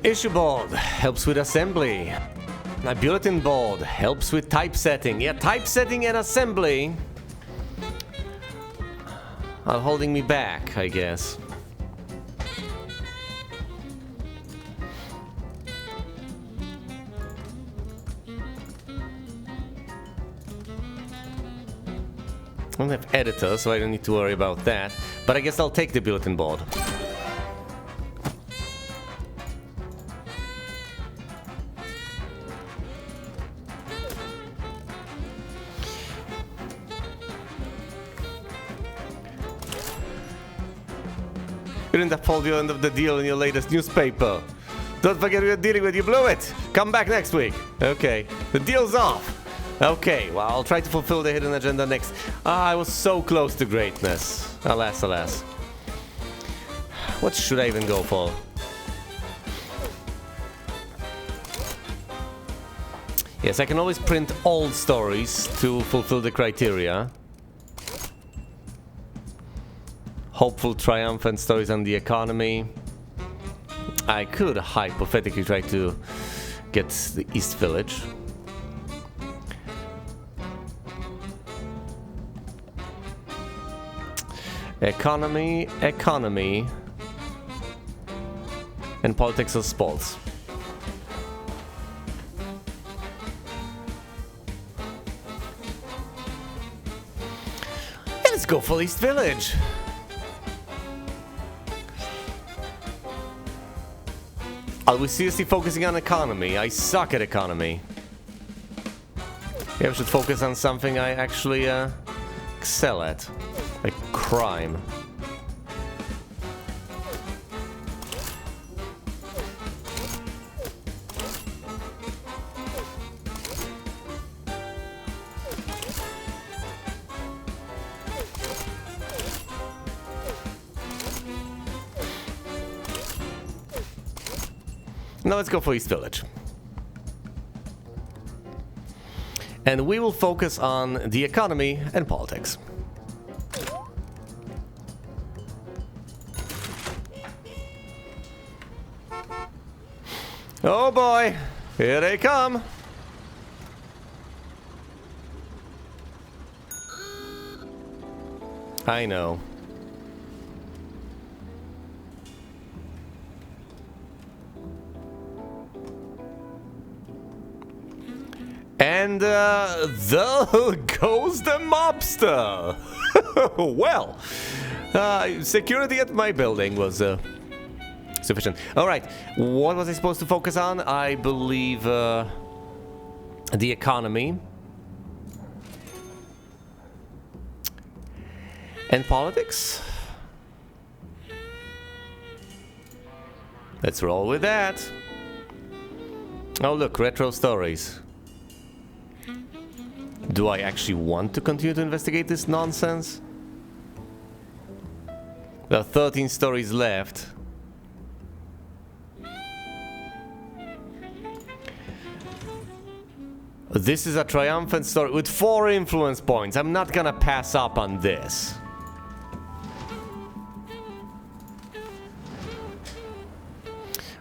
Issue board helps with assembly. My bulletin board helps with typesetting. Yeah, typesetting and assembly are holding me back, I guess. I don't have editor, so I don't need to worry about that. But I guess I'll take the bulletin board. You didn't uphold your end of the deal in your latest newspaper. Don't forget we are dealing with, you blew it! Come back next week. Okay, the deal's off. Okay, well, I'll try to fulfill the hidden agenda next. Ah, I was so close to greatness. Alas, alas. What should I even go for? Yes, I can always print old stories to fulfill the criteria. Hopeful, triumphant stories on the economy. I could hypothetically try to get the East Village. Economy, economy, and politics or sports. Yeah, let's go for East Village. Are we seriously focusing on economy? I suck at economy. Yeah, we should focus on something I actually excel at. Like crime. Now let's go for East Village. And we will focus on the economy and politics. Oh boy, here they come. I know. And there goes the mobster. Well, security at my building was sufficient. Alright, what was I supposed to focus on? I believe the economy. And politics? Let's roll with that. Oh look, retro stories. Do I actually want to continue to investigate this nonsense? There are 13 stories left. This is a triumphant story with 4 influence points. I'm not gonna pass up on this.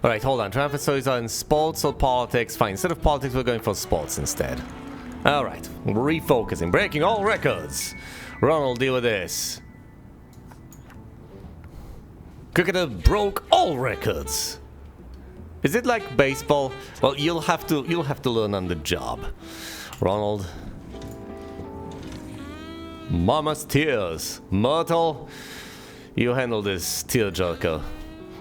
Alright, hold on. Triumphant stories are in sports or politics. Fine, instead of politics, we're going for sports instead. Alright, refocusing. Breaking all records. Ronald, deal with this. Cricketer broke all records. Is it like baseball? Well, you'll have to learn on the job. Ronald. Mama's tears. Myrtle, you handle this tearjerker.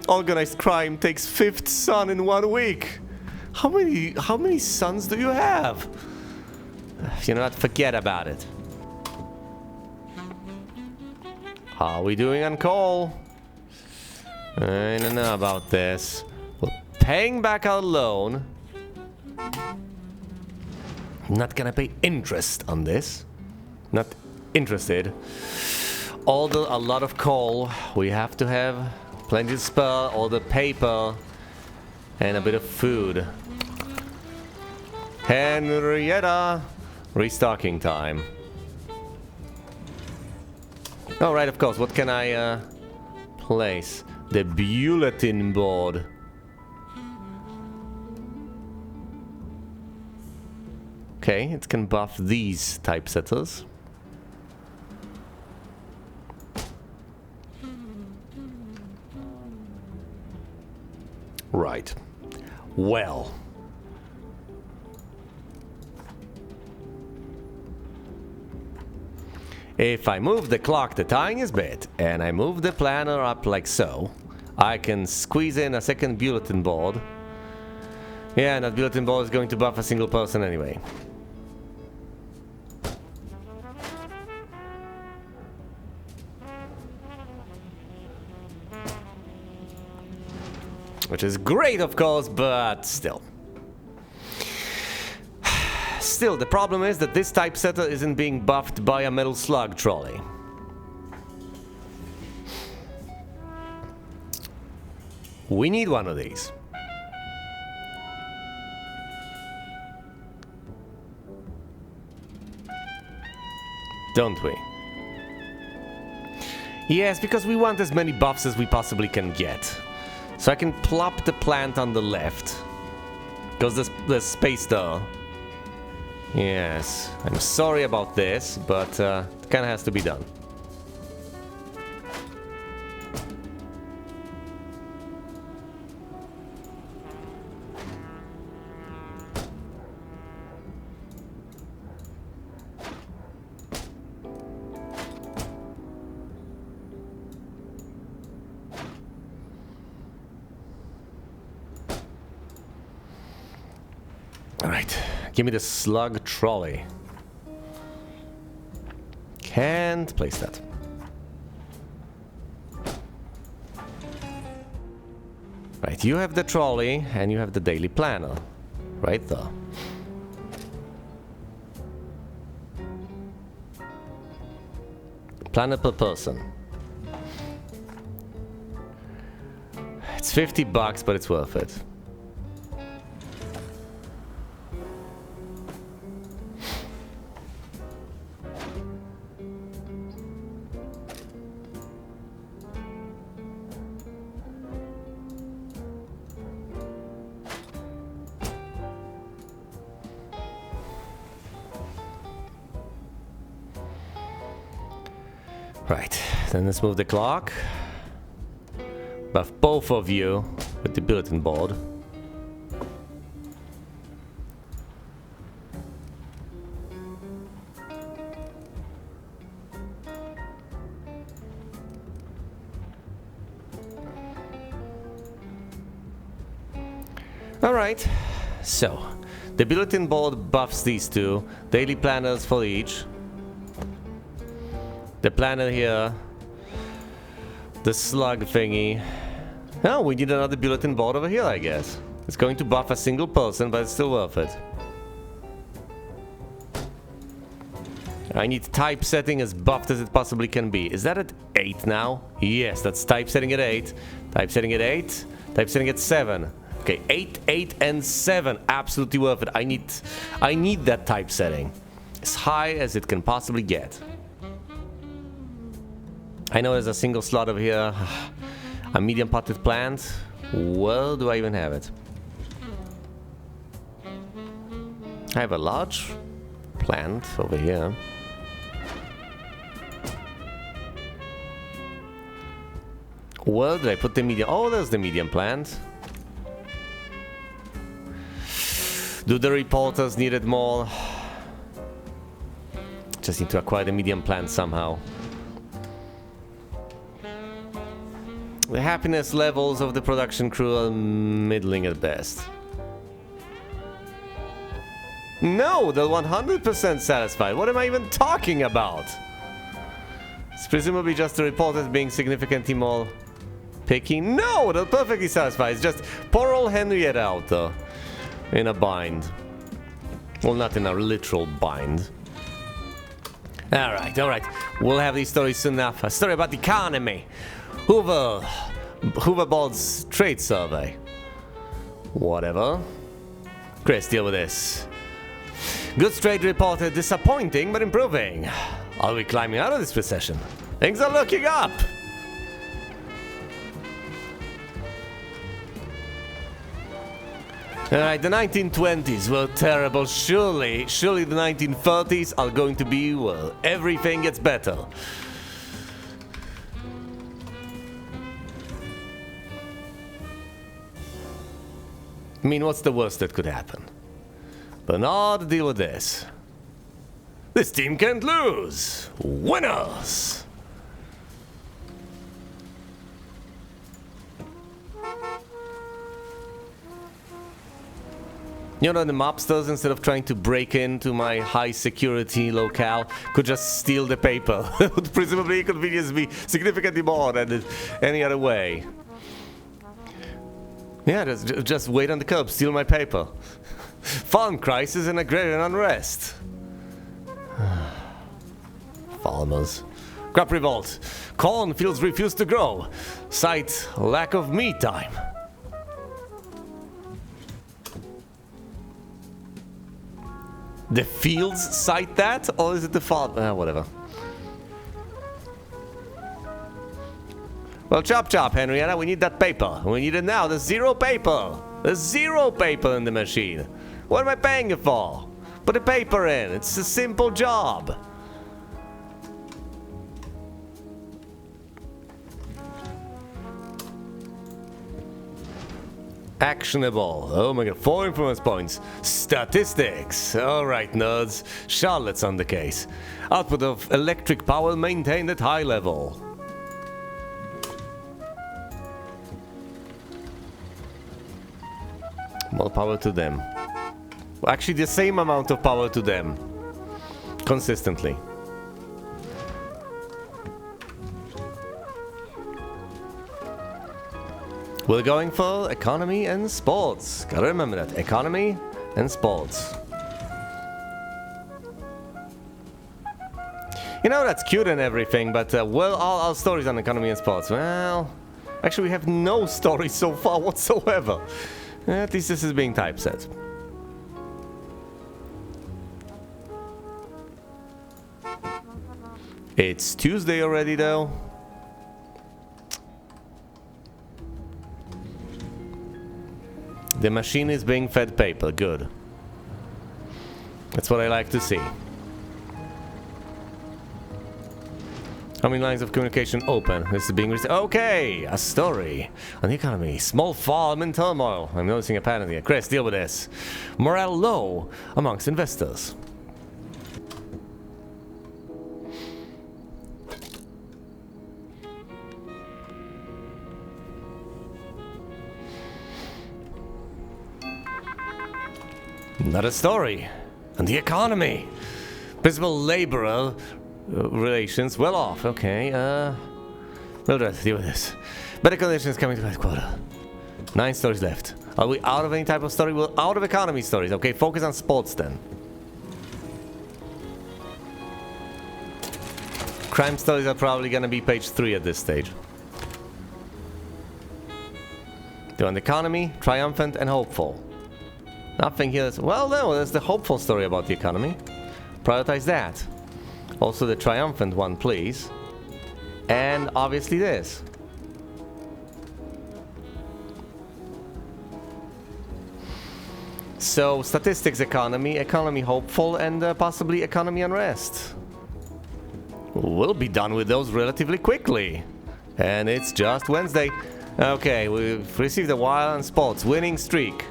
Organized crime takes 5th son in 1 week. How many sons do you have? You know what? Forget about it. How are we doing on coal? I don't know about this. Paying back our loan. I'm not gonna pay interest on this. Not interested. Order a lot of coal. We have to have plenty of spare, order paper, and a bit of food. Henrietta! Restocking time. Alright, of course. What can I place? The bulletin board. Okay, it can buff these typesetters. Right. Well. If I move the clock the tiniest bit, and I move the planner up like so, I can squeeze in a second bulletin board. Yeah, and that bulletin board is going to buff a single person anyway. Which is great, of course, but still. Still, the problem is that this typesetter isn't being buffed by a metal slug trolley. We need one of these. Don't we? Yes, because we want as many buffs as we possibly can get. So I can plop the plant on the left. Because there's space there. Yes, I'm sorry about this, but it kinda has to be done. Alright, give me the slug trolley. Can't place that. Right, you have the trolley and you have the daily planner. Right there. Planner per person. It's $50, but it's worth it. Right, then let's move the clock. Buff both of you with the bulletin board. Alright, so the bulletin board buffs these two, daily planners for each. The planner here, the slug thingy. Oh, we need another bulletin board over here, I guess. It's going to buff a single person, but it's still worth it. I need typesetting as buffed as it possibly can be. Is that at 8 now? Yes, that's typesetting at 8. Typesetting at 8. Typesetting at 7. Okay, 8, 8, and 7. Absolutely worth it. I need that typesetting. As high as it can possibly get. I know there's a single slot over here. A medium potted plant. Where do I even have it? I have a large plant over here. Where did I put the medium? Oh, there's the medium plant. Do the reporters need it more? Just need to acquire the medium plant somehow. The happiness levels of the production crew are middling at best. No, they're 100% satisfied. What am I even talking about? It's presumably just the reporters being significantly more picky. No, they're perfectly satisfied. It's just poor old Henrietta out there in a bind. Well, not in a literal bind. Alright, alright. We'll have these stories soon enough. A story about the economy. Hooverboard's trade survey. Whatever. Chris, deal with this. Goods trade reported disappointing but improving. Are we climbing out of this recession? Things are looking up. Alright, the 1920s were terrible. Surely the 1930s are going to be, well, everything gets better. I mean, what's the worst that could happen? But not to deal with this. This team can't lose. Winners! You know, the mobsters, instead of trying to break into my high security locale, could just steal the paper. It would presumably inconvenience me significantly more than any other way. Yeah, just wait on the curb, steal my paper. Farm crisis and agrarian unrest. Farmers. Crop revolt. Cornfields refuse to grow. Cite lack of me time. The fields cite that? Or is it the farm? Whatever. Well, chop chop, Henrietta. We need that paper. We need it now. There's zero paper. There's zero paper in the machine. What am I paying you for? Put the paper in. It's a simple job. Actionable. Oh my god, 4 influence points. Statistics. Alright, nerds. Charlotte's on the case. Output of electric power maintained at high level. More power to them. Well, actually, the same amount of power to them. Consistently. We're going for economy and sports. Gotta remember that. Economy and sports. You know, that's cute and everything, but well, all our stories on economy and sports. Well, actually, we have no stories so far whatsoever. At least this is being typeset. It's Tuesday already, though. The machine is being fed paper. Good. That's what I like to see. How many lines of communication open? This is being okay, a story on the economy. Small farm in turmoil. I'm noticing a pattern here. Chris, deal with this. Morale low amongst investors. Another story on the economy. Principal laborer relations well off. Okay, Mildred, deal with this. Better conditions coming to headquarters. 9 stories left. Are we out of any type of story? We're out of economy stories. Okay, focus on sports then. Crime stories are probably gonna be page 3 at this stage. They're on the economy, triumphant and hopeful. Nothing here is... Well, no, there's the hopeful story about the economy. Prioritize that. Also the triumphant one, please. And obviously this. So, statistics economy, economy hopeful, and possibly economy unrest. We'll be done with those relatively quickly. And it's just Wednesday. Okay, we've received a while on sports. Winning streak.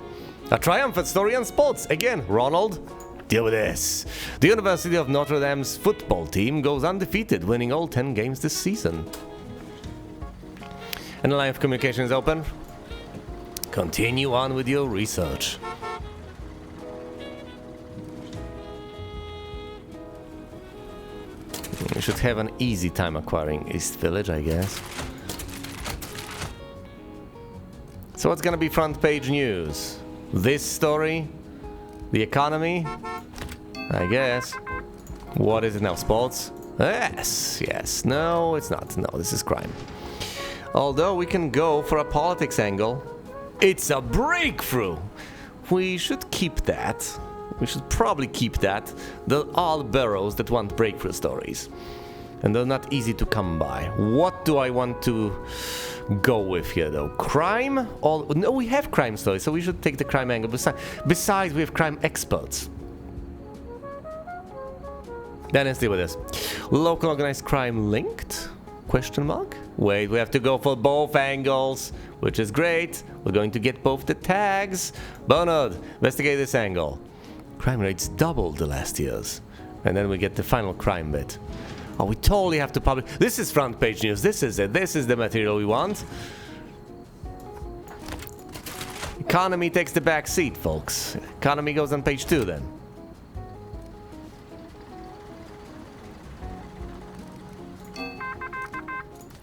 A triumphant story on sports. Again, Ronald, deal with this. The University of Notre Dame's football team goes undefeated, winning all 10 games this season. And the line of communication is open. Continue on with your research. We should have an easy time acquiring East Village, I guess. So what's gonna be front page news? This story? The economy? I guess. What is it now? Sports? Yes, yes. No, it's not. No, this is crime. Although we can go for a politics angle. It's a breakthrough! We should keep that. We should probably keep that. There are boroughs that want breakthrough stories. And they're not easy to come by. What do I want to go with here, though? Crime? No, we have crime stories, so we should take the crime angle. Besides, we have crime experts. Then let's deal with this. Local organized crime linked? Question mark? Wait, we have to go for both angles, which is great. We're going to get both the tags. Bernard, investigate this angle. Crime rates doubled the last years. And then we get the final crime bit. Oh, we totally have to publish. This is front page news. This is it. This is the material we want. Economy takes the back seat, folks. Economy goes on page 2 then.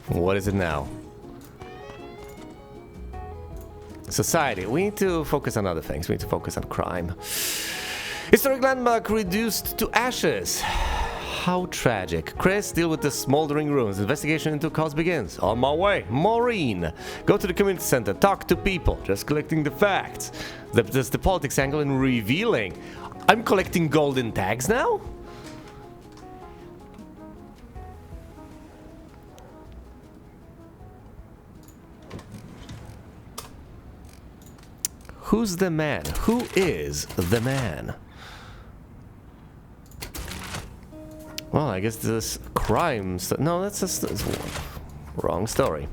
What is it now? Society. We need to focus on other things. We need to focus on crime. Historic landmark reduced to ashes. How tragic. Chris, deal with the smoldering ruins. Investigation into cause begins. On my way. Maureen, go to the community center. Talk to people. Just collecting the facts. There's the politics angle in revealing. I'm collecting golden tags now? Who's the man? Who is the man? Well, I guess this crime... No, that's just... wrong story.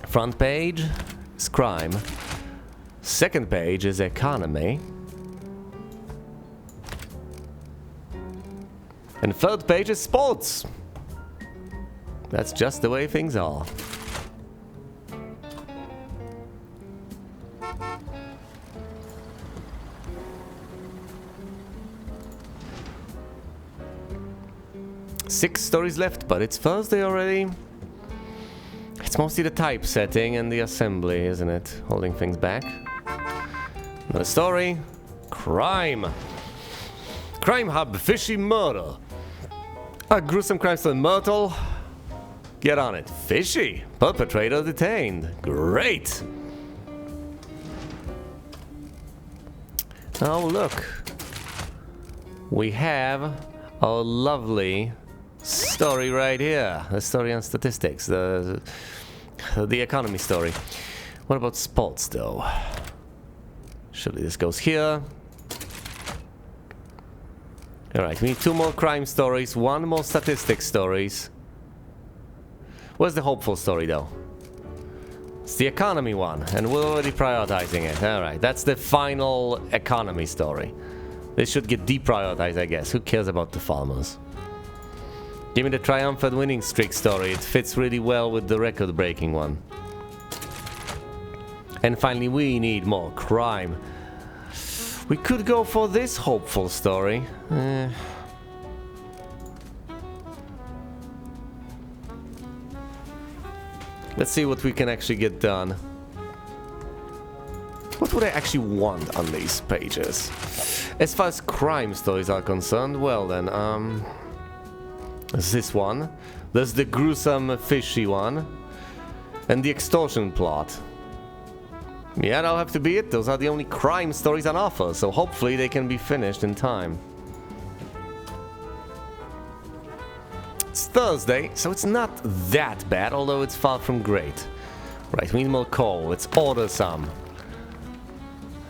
Front page is crime. Second page is economy. And third page is sports. That's just the way things are. Six stories left, but it's Thursday already. It's mostly the typesetting and the assembly, isn't it? Holding things back. Another story. Crime. Crime hub, fishy murder. A gruesome crime story, Myrtle. Get on it. Fishy. Perpetrator detained. Great. Oh, look. We have a lovely story right here. The story on statistics. The economy story. What about sports, though? Surely this goes here. Alright, we need 2 more crime stories, 1 more statistics stories. Where's the hopeful story, though? It's the economy one, and we're already prioritizing it. Alright, that's the final economy story. This should get deprioritized, I guess. Who cares about the farmers? Give me the triumphant winning streak story. It fits really well with the record-breaking one. And finally, we need more crime. We could go for this hopeful story. Let's see what we can actually get done. What would I actually want on these pages? As far as crime stories are concerned, well then, there's this one. There's the gruesome fishy one. And the extortion plot. Yeah, that'll have to be it. Those are the only crime stories on offer, so hopefully they can be finished in time. It's Thursday, so it's not that bad, although it's far from great. Right, we need more coal. Let's order some.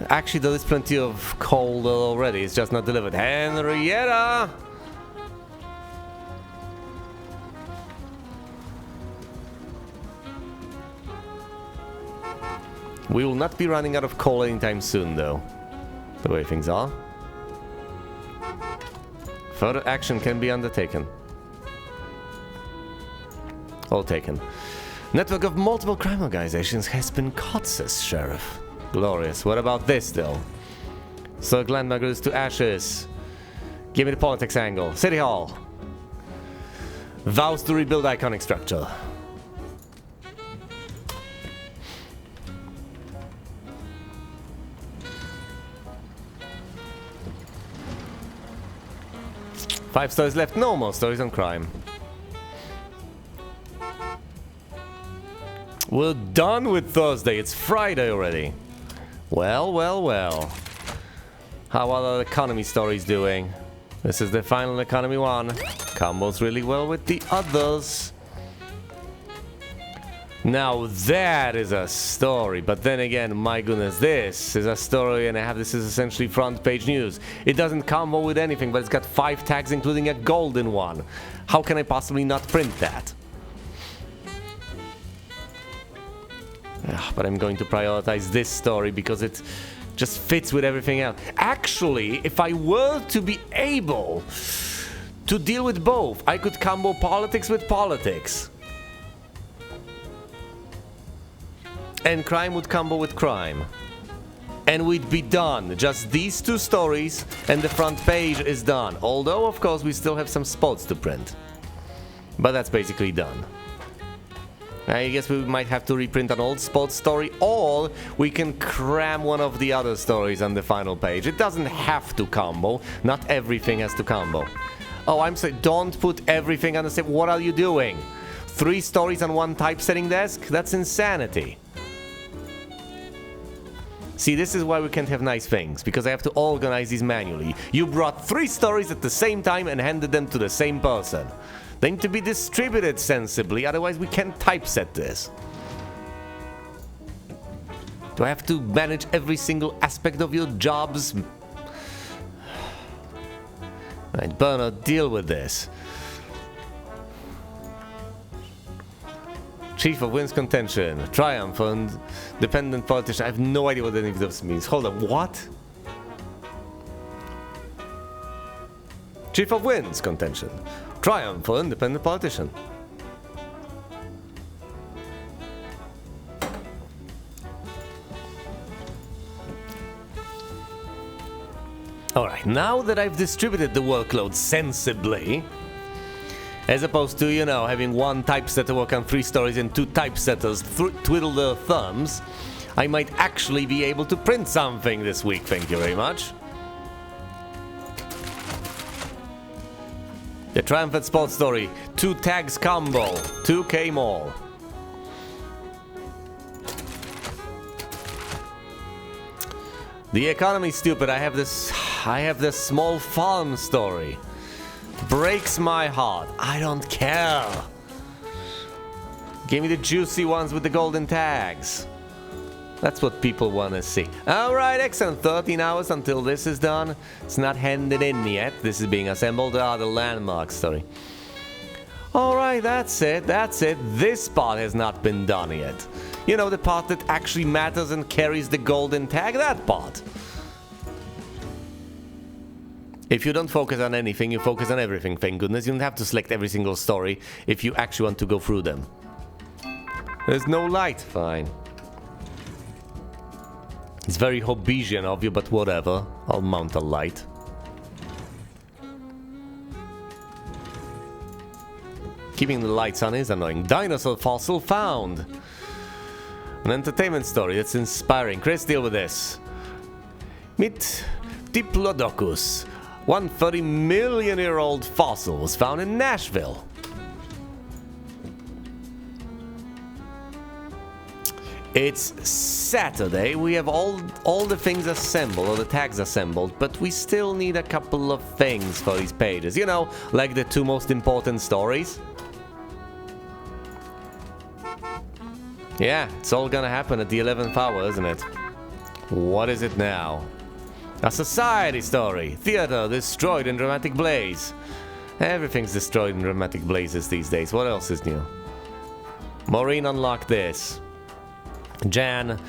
Actually, there is plenty of coal there already. It's just not delivered. Henrietta! We will not be running out of coal anytime soon, though. The way things are. Further action can be undertaken. All taken. Network of multiple crime organizations has been caught, says Sheriff. Glorious. What about this, though? Cirque landmark goes to ashes. Give me the politics angle. City Hall. Vows to rebuild iconic structure. Five stories left. No more stories on crime. We're done with Thursday. It's Friday already. Well, well, well. How are the economy stories doing? This is the final economy one. Combos really well with the others. Now that is a story, but then again, my goodness, this is a story and this is essentially front page news. It doesn't combo with anything, but it's got 5 tags including a golden one. How can I possibly not print that? But I'm going to prioritize this story because it just fits with everything else. Actually, if I were to be able to deal with both, I could combo politics with politics. And crime would combo with crime. And we'd be done. Just these 2 stories and the front page is done. Although, of course, we still have some spots to print. But that's basically done. I guess we might have to reprint an old sports story, or we can cram one of the other stories on the final page. It doesn't have to combo. Not everything has to combo. Oh, I'm sorry, don't put everything on the same... What are you doing? 3 stories on 1 typesetting desk? That's insanity. See, this is why we can't have nice things, because I have to organize these manually. You brought 3 stories at the same time and handed them to the same person. They need to be distributed sensibly, otherwise we can't typeset this. Do I have to manage every single aspect of your jobs? Right, Bernard, deal with this. Chief of Wins Contention, Triumph, and Dependent Politician. I have no idea what any of this means. Hold on, what? Chief of Wins Contention, Triumph for Independent Politician. Alright, now that I've distributed the workload sensibly, as opposed to, you know, having 1 typesetter work on 3 stories and 2 typesetters twiddle their thumbs, I might actually be able to print something this week, thank you very much. The Triumphant Sports Story, 2 tags combo, 2k more. The economy stupid, I have this small farm story. Breaks my heart. I don't care. Give me the juicy ones with the golden tags. That's what people want to see. Alright, excellent. 13 hours until this is done. It's not handed in yet. This is being assembled. The landmark story. Alright, that's it. That's it. This part has not been done yet. You know, the part that actually matters and carries the golden tag. That part. If you don't focus on anything, you focus on everything, thank goodness. You don't have to select every single story if you actually want to go through them. There's no light. Fine. It's very Hobbesian of you, but whatever. I'll mount a light. Keeping the lights on is annoying. Dinosaur fossil found. An entertainment story that's inspiring. Chris, deal with this. Meet Diplodocus. 130 million year old fossil was found in Nashville. It's Saturday. We have all the things assembled, or the tags assembled, but we still need a couple of things for these pages. You know, like the 2 most important stories. Yeah, it's all gonna happen at the 11th hour, isn't it? What is it now? A society story. Theater destroyed in dramatic blaze. Everything's destroyed in dramatic blazes these days. What else is new? Maureen unlocked this. Jan,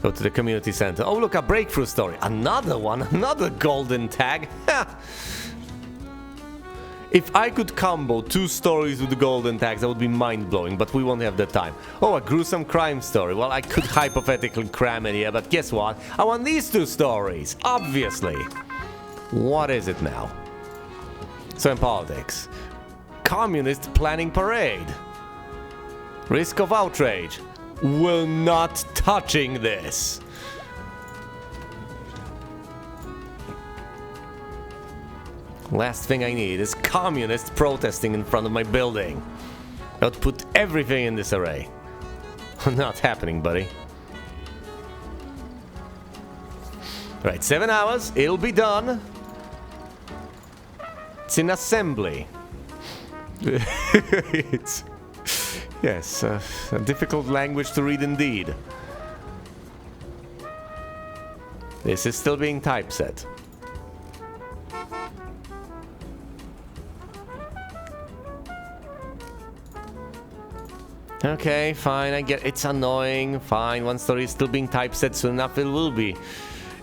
go to the community center. Oh, look, a breakthrough story. Another one. Another golden tag. If I could combo 2 stories with the golden tags, that would be mind-blowing, but we won't have the time. Oh, a gruesome crime story. Well, I could hypothetically cram it here, but guess what? I want these 2 stories, obviously. What is it now? So in politics. Communist planning parade. Risk of outrage. We're not touching this. Last thing I need is communists protesting in front of my building. I'll put everything in this array. Not happening, buddy. Right, 7 hours. It'll be done. It's in assembly. It's... Yes, a difficult language to read indeed. This is still being typeset. Okay, fine, I get it's annoying. Fine, one story is still being typeset, soon enough it will be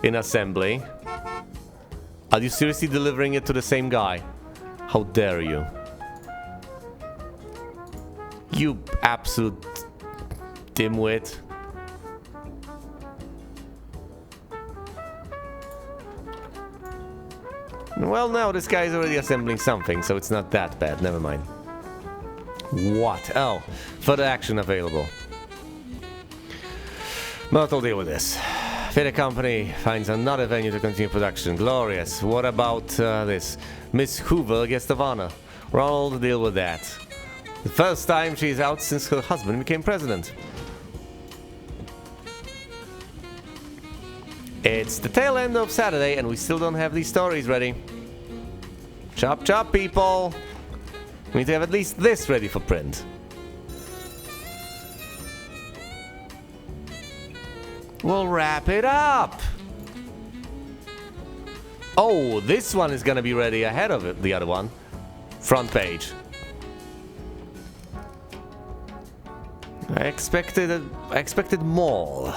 in assembly. Are you seriously delivering it to the same guy? How dare you? You absolute dimwit. Well, now this guy is already assembling something, so it's not that bad. Never mind. What? Oh, further action available. But I'll deal with this. Theatre company finds another venue to continue production. Glorious. What about this? Miss Hoover, guest of honor. Ronald, deal with that. The first time she's out since her husband became president. It's the tail end of Saturday and we still don't have these stories ready. Chop chop, people! We need to have at least this ready for print. We'll wrap it up! Oh, this one is gonna be ready ahead of it, the other one. Front page. I expected more.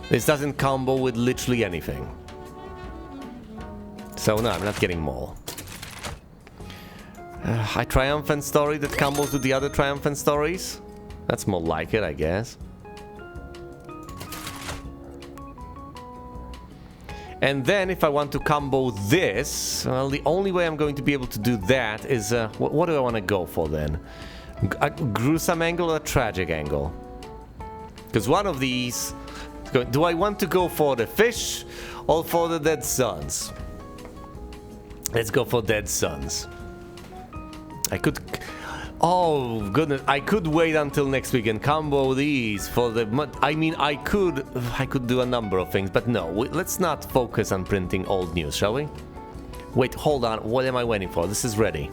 This doesn't combo with literally anything. So no, I'm not getting more. A triumphant story that combos with the other triumphant stories? That's more like it, I guess. And then if I want to combo this, well, the only way I'm going to be able to do that is... what do I want to go for then? A gruesome angle or a tragic angle? Because one of these... Do I want to go for the fish or for the dead sons? Let's go for dead sons. I could... Oh, goodness. I could wait until next week and combo these for the... I mean, I could do a number of things, but no. Let's not focus on printing old news, shall we? Wait, hold on. What am I waiting for? This is ready.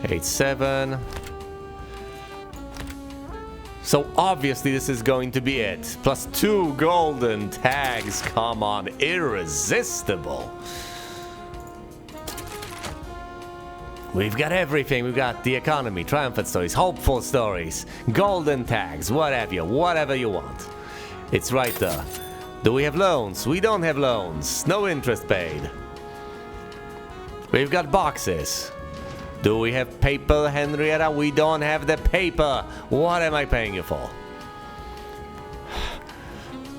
Eight, 7. So obviously this is going to be it. Plus 2 golden tags. Come on, irresistible. We've got everything. We've got the economy, triumphant stories, hopeful stories, golden tags, whatever you want. It's right there. Do we have loans? We don't have loans. No interest paid. We've got boxes. Do we have paper, Henrietta? We don't have the paper. What am I paying you for?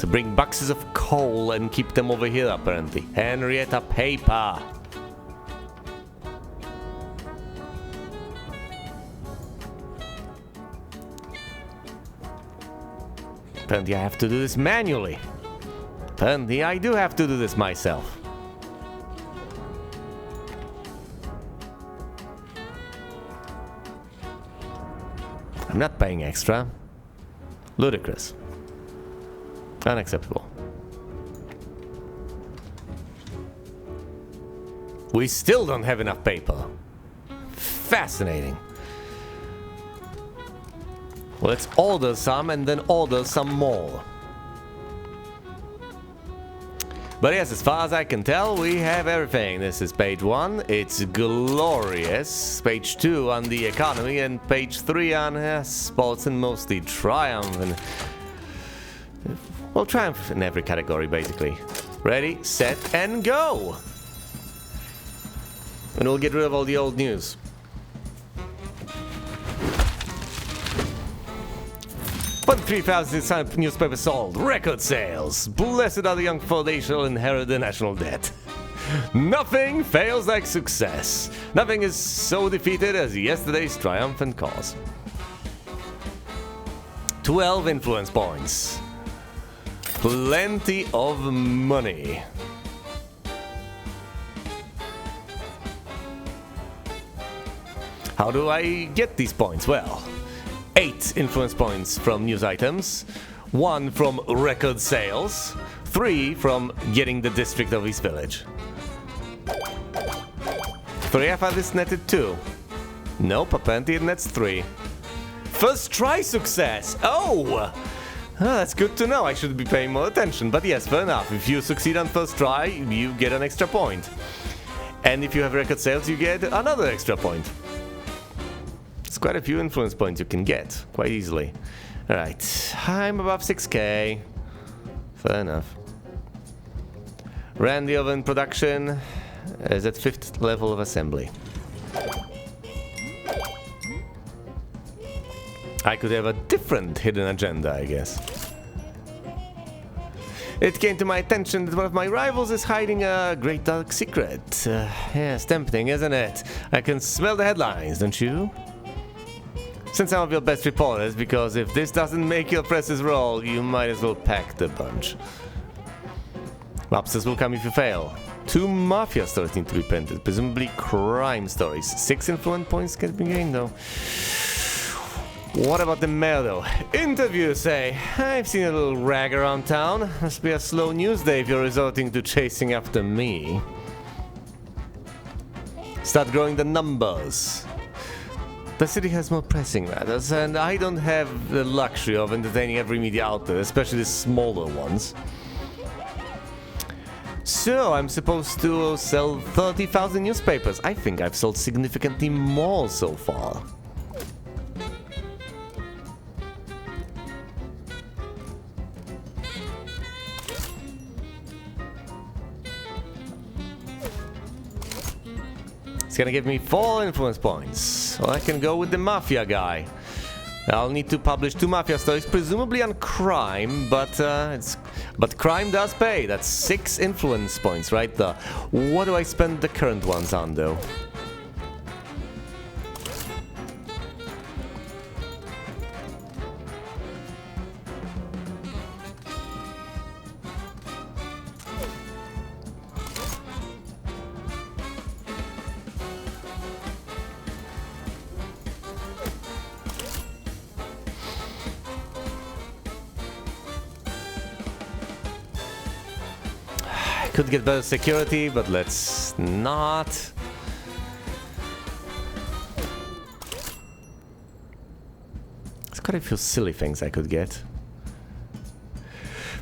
To bring boxes of coal and keep them over here, apparently. Henrietta, paper. Apparently I have to do this manually. Apparently I do have to do this myself. I'm not paying extra. Ludicrous. Unacceptable. We still don't have enough paper. Fascinating. Let's order some and then order some more. But yes, as far as I can tell, we have everything. This is page 1. It's glorious. Page 2 on the economy and page 3 on sports and mostly triumph. And, well, triumph in every category, basically. Ready, set, and go! And we'll get rid of all the old news. But 3,000 newspapers sold. Record sales. Blessed are the young, for they shall inherit the national debt. Nothing fails like success. Nothing is so defeated as yesterday's triumphant cause. 12 influence points. Plenty of money. How do I get these points? Well, 8 influence points from news items, 1 from record sales, 3 from getting the district of East Village. 3 I this netted 2. Nope, apparently it nets 3. First try success! Oh! That's good to know, I should be paying more attention, but yes, fair enough. If you succeed on first try, you get an extra point. And if you have record sales, you get another extra point. It's quite a few influence points you can get, quite easily. Alright, I'm above 6k. Fair enough. Randy Oven production is at 5th level of assembly. I could have a different hidden agenda, I guess. It came to my attention that one of my rivals is hiding a great dark secret. Yes, tempting, isn't it? I can smell the headlines, don't you? Send some of your best reporters, because if this doesn't make your presses roll, you might as well pack the bunch. Lobsters will come if you fail. 2 Mafia stories need to be printed, presumably crime stories. 6 influence points can be gained, though. What about the mail, though? Interview, say. I've seen a little rag around town. Must be a slow news day if you're resorting to chasing after me. Start growing the numbers. The city has more pressing matters, and I don't have the luxury of entertaining every media outlet, especially the smaller ones. So, I'm supposed to sell 30,000 newspapers. I think I've sold significantly more so far. It's gonna give me 4 influence points. So I can go with the Mafia guy. I'll need to publish 2 Mafia stories, presumably on crime, but crime does pay. That's 6 influence points right there. What do I spend the current ones on, though? Could get better security, but let's not. There's quite a few silly things I could get.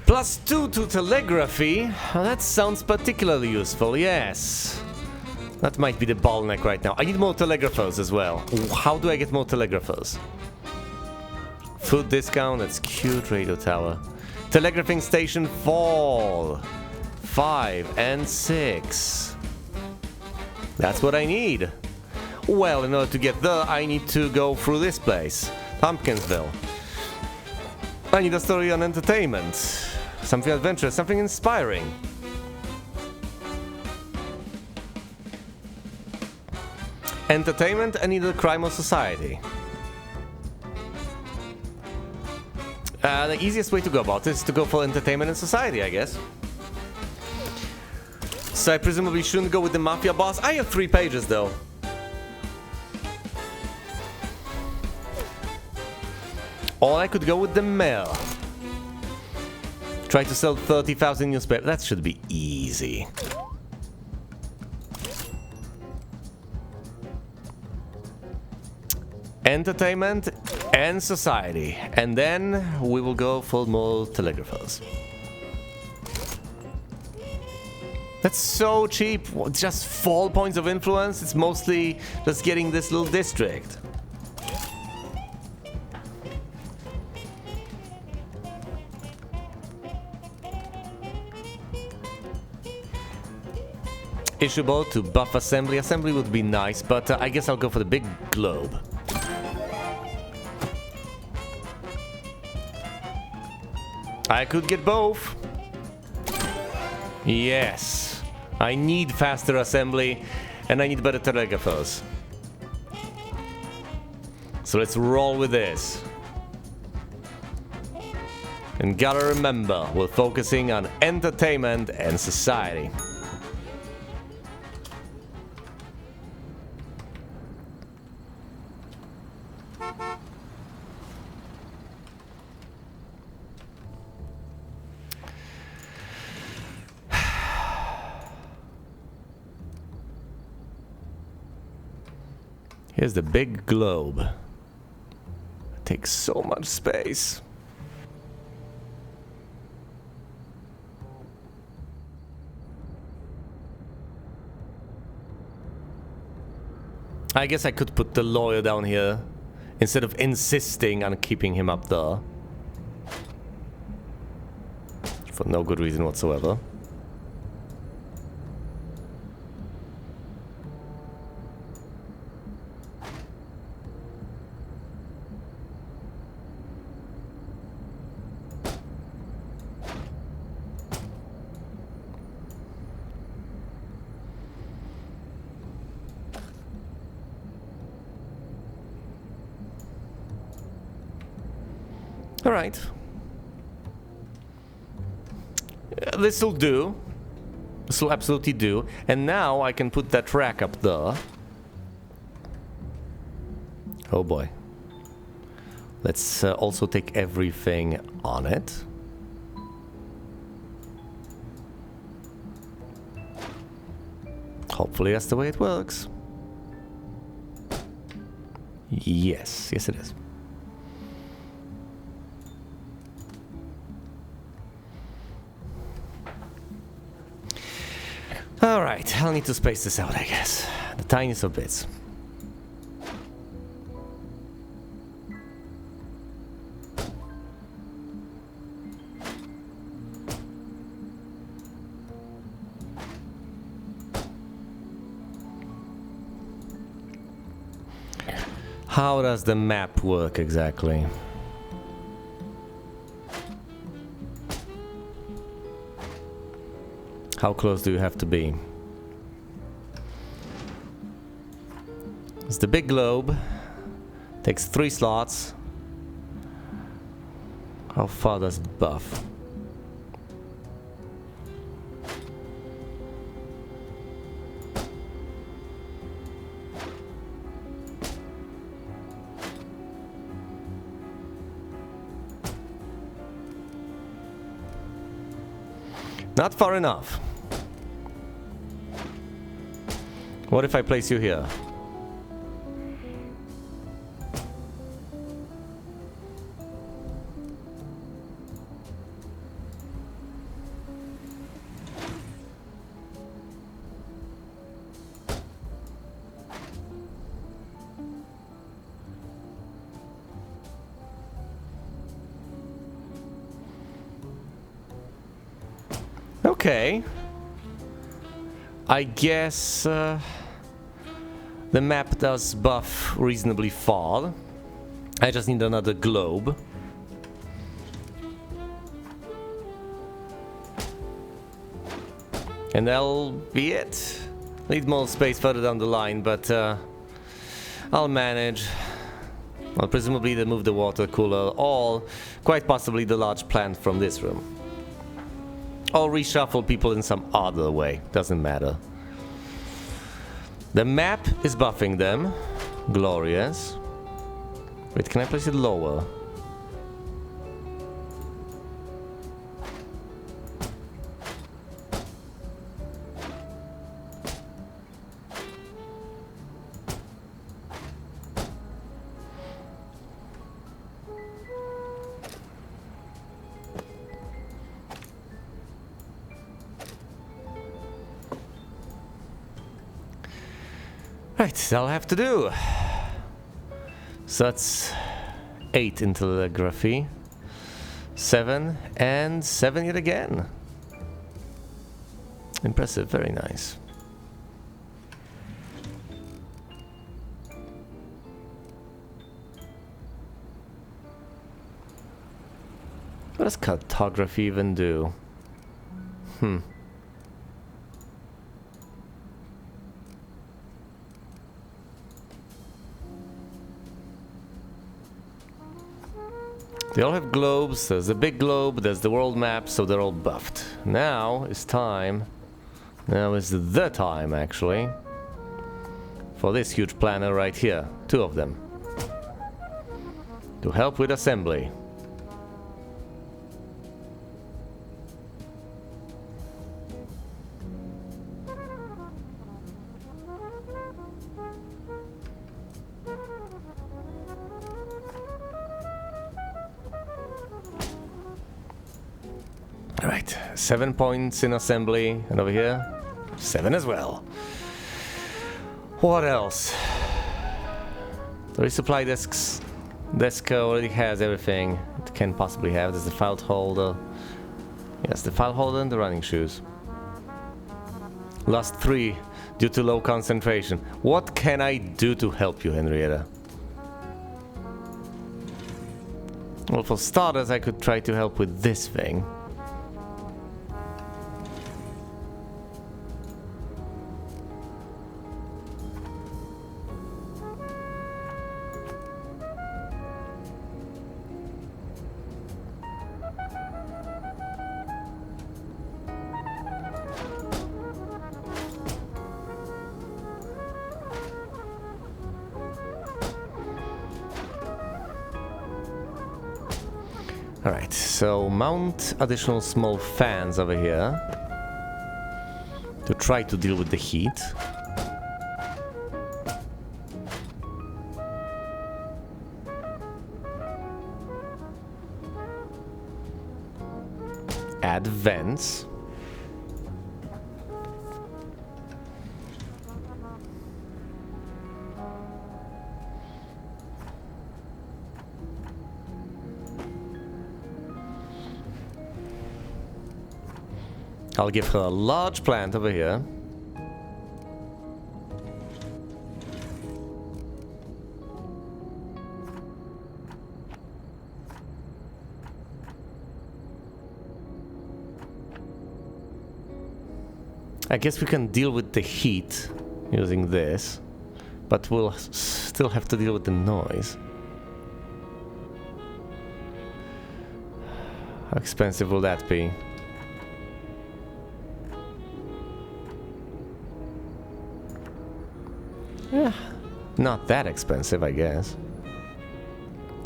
+2 to telegraphy. Oh, that sounds particularly useful, yes. That might be the bottleneck right now. I need more telegraphers as well. How do I get more telegraphers? Food discount, that's cute, radio tower. Telegraphing station fall. 5 and 6. That's what I need. Well, in order to get there, I need to go through this place, Pumpkinsville. I need a story on entertainment. Something adventurous, something inspiring. Entertainment and either crime or society. The easiest way to go about this is to go for entertainment and society, I guess. So I presumably shouldn't go with the Mafia boss. I have 3 pages, though. Or I could go with the mayor. Try to sell 30,000 newspapers. That should be easy. Entertainment and society. And then we will go for more telegraphers. That's so cheap. Just 4 points of influence. It's mostly just getting this little district. Issue board to buff assembly. Assembly would be nice, but I guess I'll go for the big globe. I could get both. Yes. I need faster assembly, and I need better telegraphers. So let's roll with this. And gotta remember, we're focusing on entertainment and society. Here's the big globe. It takes so much space. I guess I could put the lawyer down here instead of insisting on keeping him up there. For no good reason whatsoever. All right. This'll do. This'll absolutely do. And now I can put that rack up there. Oh boy. Let's also take everything on it. Hopefully that's the way it works. Yes, yes it is. Alright, I'll need to space this out, I guess. The tiniest of bits. How does the map work exactly? How close do you have to be? It's the big globe. Takes 3 slots. How far does it buff? Not far enough. What if I place you here? Okay. I guess the map does buff reasonably far. I just need another globe. And that'll be it. Need more space further down the line, but I'll manage. I'll presumably move the water cooler or quite possibly the large plant from this room. Or reshuffle people in some other way. Doesn't matter. The map is buffing them. Glorious. Wait, can I place it lower? Right, that'll have to do. So that's 8 in telegraphy. 7 and 7 yet again. Impressive, very nice. What does cartography even do? They all have globes. There's the big globe, there's the world map, so they're all buffed. Now is time. Now is the time, actually. For this huge planner right here. 2 of them. To help with assembly. Alright, 7 points in assembly, and over here, 7 as well. What else? The resupply desk already has everything it can possibly have. There's the file holder. Yes, the file holder and the running shoes. Lost 3 due to low concentration. What can I do to help you, Henrietta? Well, for starters, I could try to help with this thing. Alright, so mount additional small fans over here to try to deal with the heat. Add vents. I'll give her a large plant over here. I guess we can deal with the heat using this, but we'll still have to deal with the noise. How expensive will that be? Yeah, not that expensive, I guess.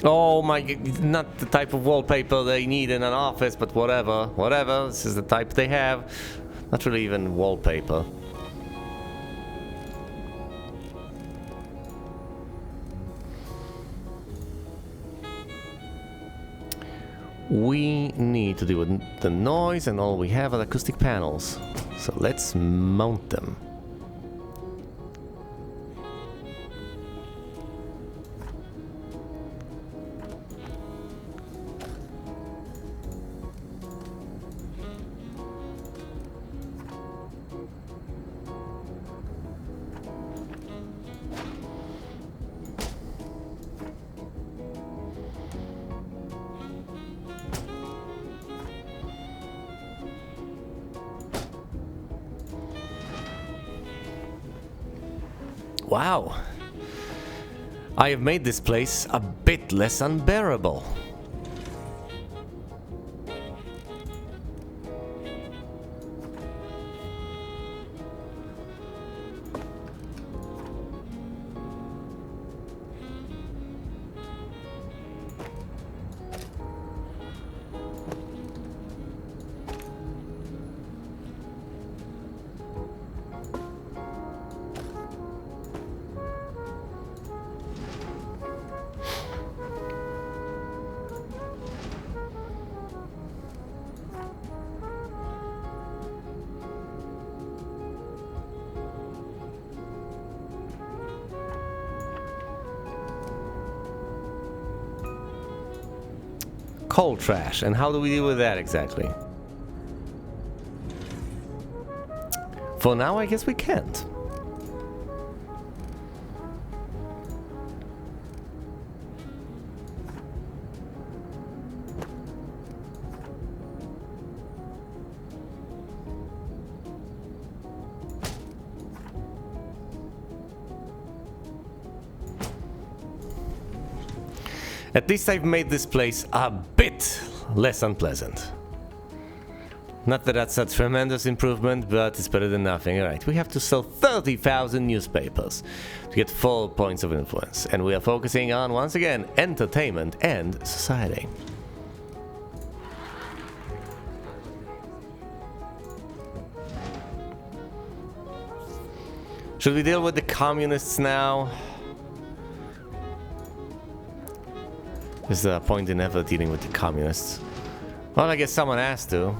Oh my, not the type of wallpaper they need in an office, but whatever, whatever, this is the type they have. Not really even wallpaper. We need to deal with the noise, and all we have are acoustic panels. So let's mount them. Wow, I have made this place a bit less unbearable. Coal trash, and how do we deal with that exactly? For now, I guess we can't. At least I've made this place a bit less unpleasant. Not that that's a tremendous improvement, but it's better than nothing. Alright, we have to sell 30,000 newspapers to get 4 points of influence. And we are focusing on, once again, entertainment and society. Should we deal with the communists now? There's a point in ever dealing with the communists. Well, I guess someone has to.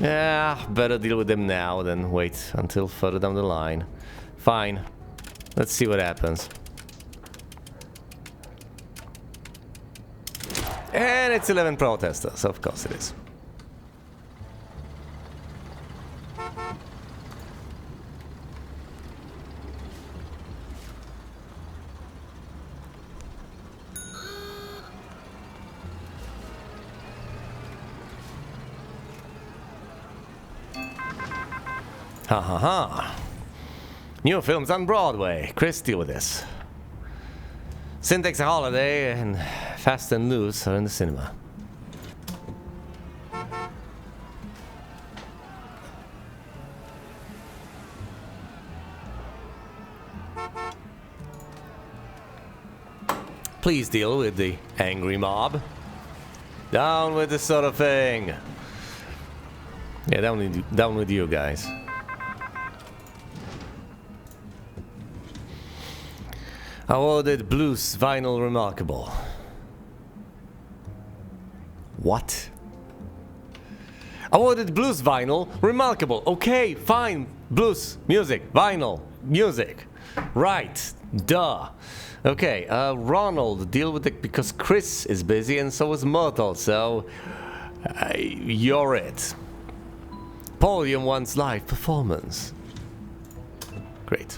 Yeah, better deal with them now than wait until further down the line. Fine. Let's see what happens. And it's 11 protesters, of course it is. Ha ha ha. New films on Broadway. Chris, deal with this. Sin takes a holiday and Fast and Loose are in the cinema. Please deal with the angry mob. Down with this sort of thing. Yeah, down with you guys. Awarded Blues Vinyl Remarkable. What? Awarded Blues Vinyl Remarkable. Okay, fine. Blues, music, vinyl, music. Right. Duh. Okay, Ronald, deal with it because Chris is busy and so is Myrtle, so... you're it. Paulium wants live performance. Great.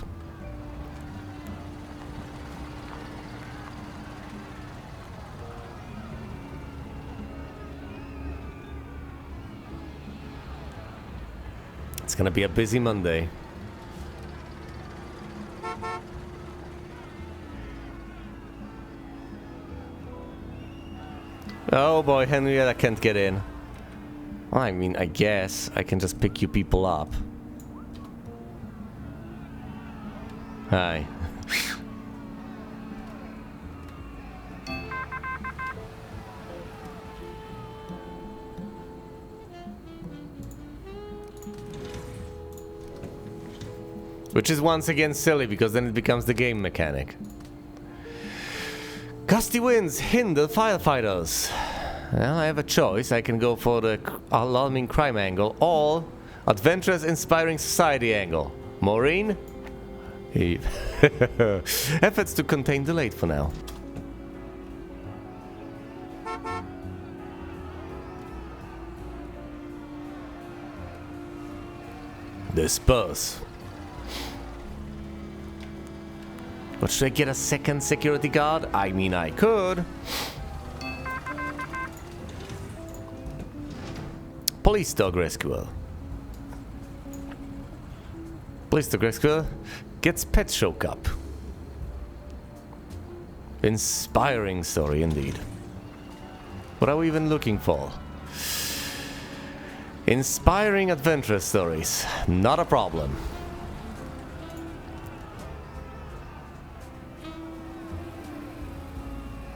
It's gonna be a busy Monday. Oh boy, Henrietta can't get in. Well, I mean, I guess I can just pick you people up. Hi. Which is once again silly, because then it becomes the game mechanic. Gusty winds hinder firefighters. Well, I have a choice. I can go for the alarming crime angle or adventurous inspiring society angle. Maureen? Efforts to contain delayed for now. Disperse. But should I get a second security guard? I mean, I could. Police dog rescuer. Police dog rescuer gets pet show cup. Inspiring story indeed. What are we even looking for? Inspiring adventure stories. Not a problem.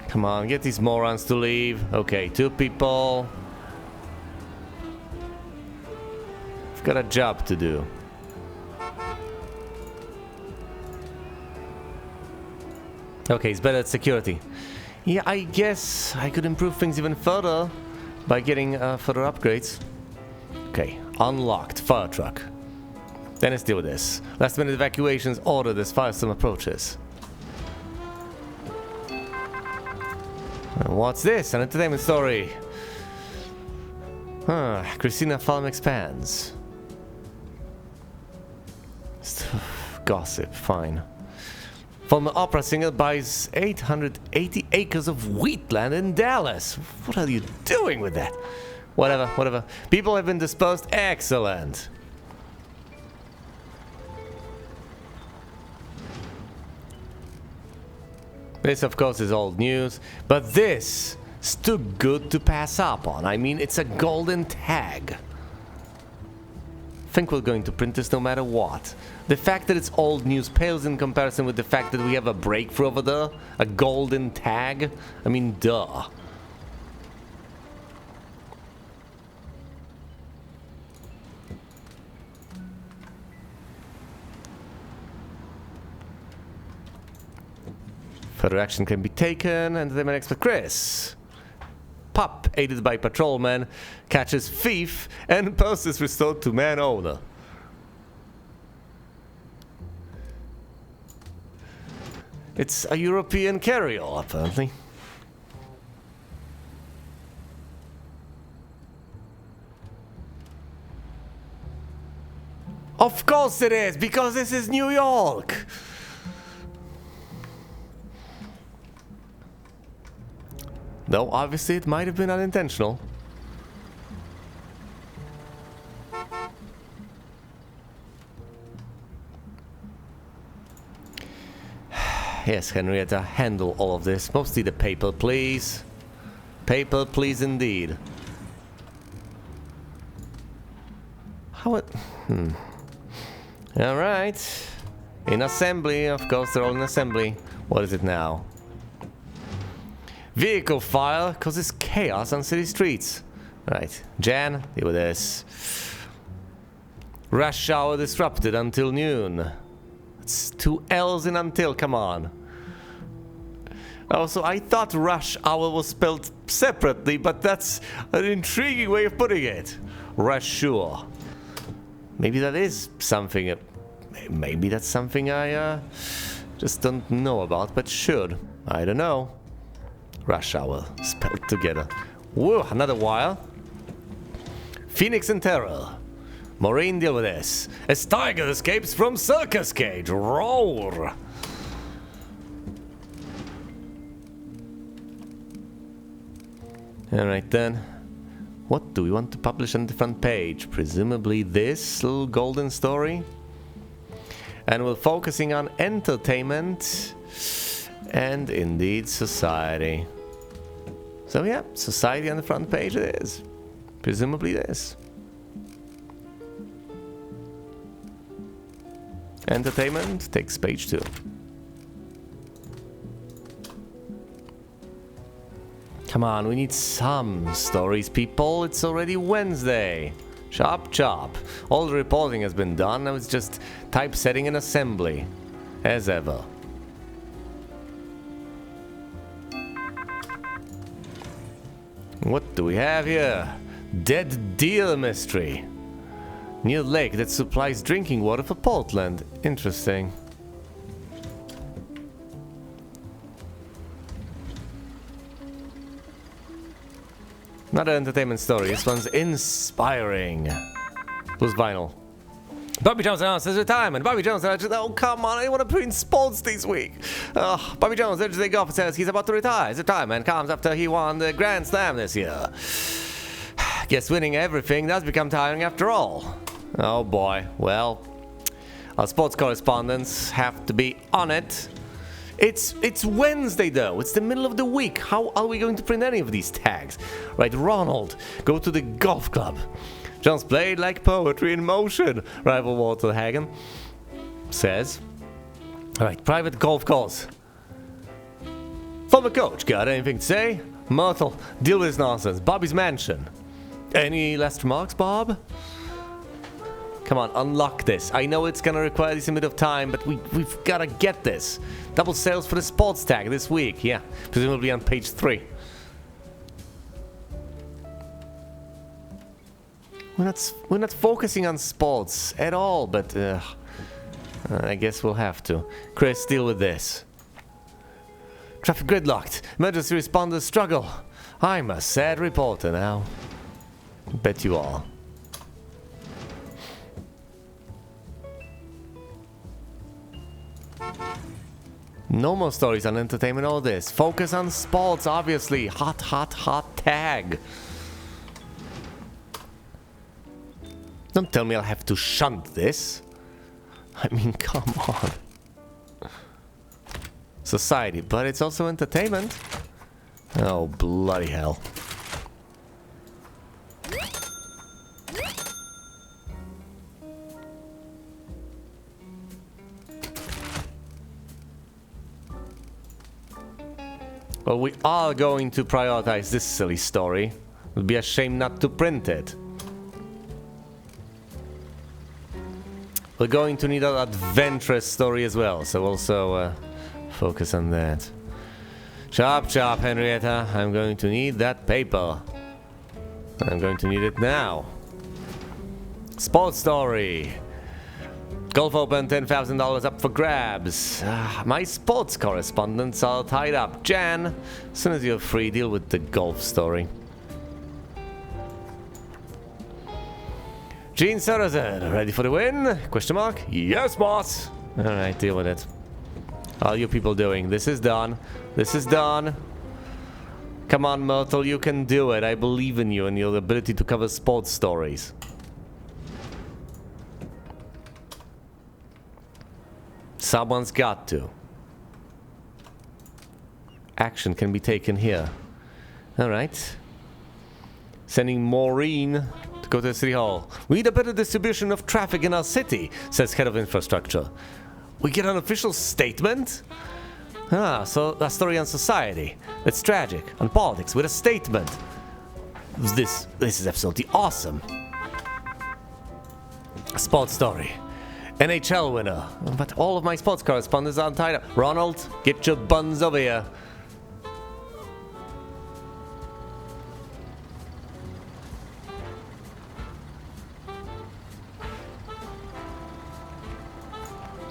Come on, get these morons to leave. Okay, 2 people. I've got a job to do. Okay, he's better at security. Yeah, I guess I could improve things even further by getting further upgrades. Okay, unlocked fire truck. Then let's deal with this. Last minute evacuations ordered as firestorm approaches. What's this? An entertainment story. Christina Farm expands. Gossip, fine. Former opera singer buys 880 acres of wheatland in Dallas. What are you doing with that? Whatever. People have been dispersed. Excellent. This, of course, is old news, but this is too good to pass up on. I mean, it's a golden tag. I think we're going to print this no matter what. The fact that it's old news pales in comparison with the fact that we have a breakthrough over there. A golden tag. I mean, duh. Further action can be taken, and they may expect Chris. pup, aided by patrolman, catches thief, and post is restored to man owner. It's a European carry-all, apparently. Of course it is, because this is New York! Though obviously it might have been unintentional. Yes, Henrietta, handle all of this. Mostly the paper, please. Paper, please, indeed. How it... Alright. In assembly, of course, they're all in assembly. What is it now? Vehicle file causes chaos on city streets. Right. Jan, deal with this. Rush hour disrupted until noon. It's 2 L's in until, come on. Also, I thought rush hour was spelled separately, but that's an intriguing way of putting it. Rush hour. Maybe that is something. Maybe that's something I just don't know about, but should. I don't know. Rush hour spelled together. Whoa, another wire. Phoenix and Terror. Maureen, deal with this. As tiger escapes from circus cage. Roar. Alright then. What do we want to publish on the front page? Presumably this little golden story. And we're focusing on entertainment and indeed society. So yeah, society on the front page it is. Presumably this. Entertainment takes page 2. Come on, we need some stories, people. It's already Wednesday. Chop chop. All the reporting has been done. Now it's just typesetting and assembly. As ever. What do we have here? Dead deer mystery. Near lake that supplies drinking water for Portland. Interesting. Another entertainment story. This one's inspiring. Who's vinyl? Bobby Jones announced his retirement. Bobby Jones announced, oh come on, I didn't want to put in sports this week. Bobby Jones, Thursday golf, says he's about to retire. His retirement comes after he won the Grand Slam this year. Guess winning everything does become tiring after all. Oh boy, well, our sports correspondents have to be on it. It's Wednesday though, it's the middle of the week. How are we going to print any of these tags? Right, Ronald, go to the golf club. Jones played like poetry in motion, rival Walter Hagen says. Alright, private golf calls. Former coach, got anything to say? Myrtle, deal with this nonsense. Bobby's mansion. Any last remarks, Bob? Come on, unlock this. I know it's gonna require this a bit of time, but we've gotta get this. Double sales for the sports tag this week. Yeah, presumably on page 3. We're not focusing on sports at all, but I guess we'll have to. Chris, deal with this. Traffic gridlocked. Emergency responders struggle. I'm a sad reporter now. Bet you all. No more stories on entertainment, all this. Focus on sports, obviously. Hot, hot, hot tag. Don't tell me I'll have to shunt this. I mean, come on. Society, but it's also entertainment. Oh, bloody hell. Well, we are going to prioritize this silly story. It would be a shame not to print it. We're going to need an adventurous story as well, so also focus on that. Chop, chop, Henrietta. I'm going to need that paper. I'm going to need it now. Sports story. Golf Open, $10,000 up for grabs. My sports correspondents are tied up. Jan, as soon as you're free, deal with the golf story. Gene Sarazen, ready for the win? Question mark? Yes, boss. Alright, deal with it. How are you people doing? This is done. This is done. Come on, Myrtle, you can do it. I believe in you and your ability to cover sports stories. Someone's got to. Action can be taken here. Alright. Sending Maureen to go to the City Hall. We need a better distribution of traffic in our city, says Head of Infrastructure. We get an official statement? So a story on society. It's tragic. On politics with a statement. This is absolutely awesome. A sports story. NHL winner. But all of my sports correspondents are tied up. Ronald, get your buns over here.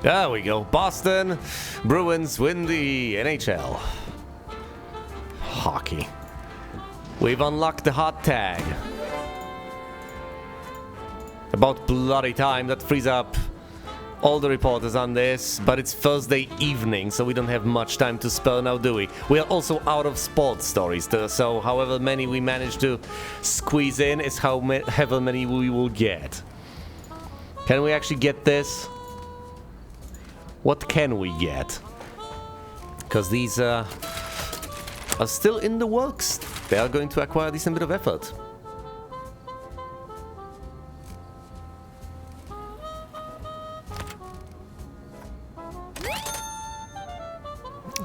There we go. Boston Bruins win the NHL. Hockey. We've unlocked the hot tag. About bloody time. That frees up all the reporters on this, but it's Thursday evening, so we don't have much time to spare now, do we? We are also out of sports stories, so however many we manage to squeeze in is however many we will get. Can we actually get this? What can we get? Because these are still in the works. They are going to acquire a decent bit of effort.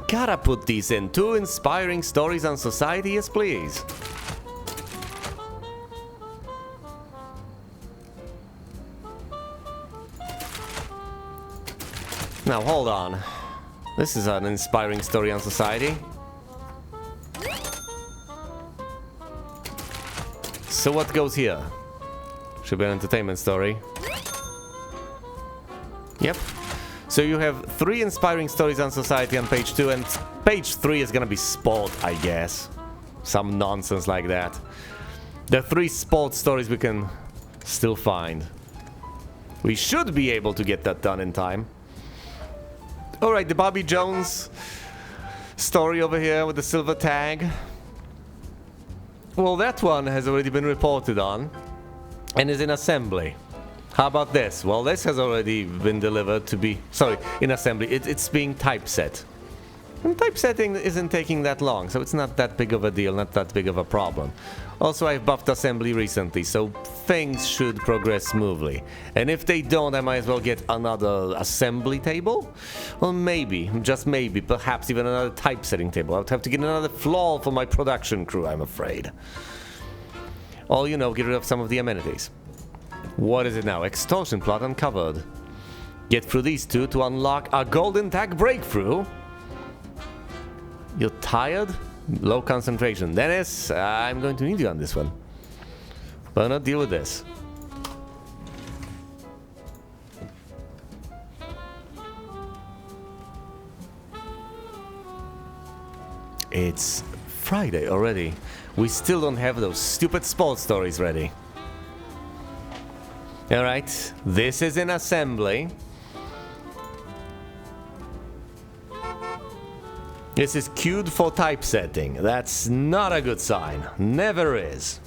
Gotta put these in. 2 inspiring stories on society, yes please. Now hold on. This is an inspiring story on society. So what goes here? Should be an entertainment story. Yep. So you have 3 inspiring stories on society on page 2, and page 3 is gonna be sport, I guess. Some nonsense like that. The 3 sports stories we can still find. We should be able to get that done in time. Alright, the Bobby Jones story over here with the silver tag. Well, that one has already been reported on and is in assembly. How about this? Well, this has already been delivered to be... Sorry, in assembly. It's being typeset. And typesetting isn't taking that long, so it's not that big of a deal, not that big of a problem. Also, I've buffed assembly recently, so things should progress smoothly. And if they don't, I might as well get another assembly table? Well, maybe, just maybe, perhaps even another typesetting table. I would have to get another floor for my production crew, I'm afraid. Or, you know, get rid of some of the amenities. What is it now? Extortion plot uncovered. Get through these 2 to unlock a golden tag breakthrough. You're tired? Low concentration. Dennis, I'm going to need you on this one. But not deal with this. It's Friday already. We still don't have those stupid sports stories ready. Alright, this is in assembly. This is queued for typesetting. That's not a good sign. Never is.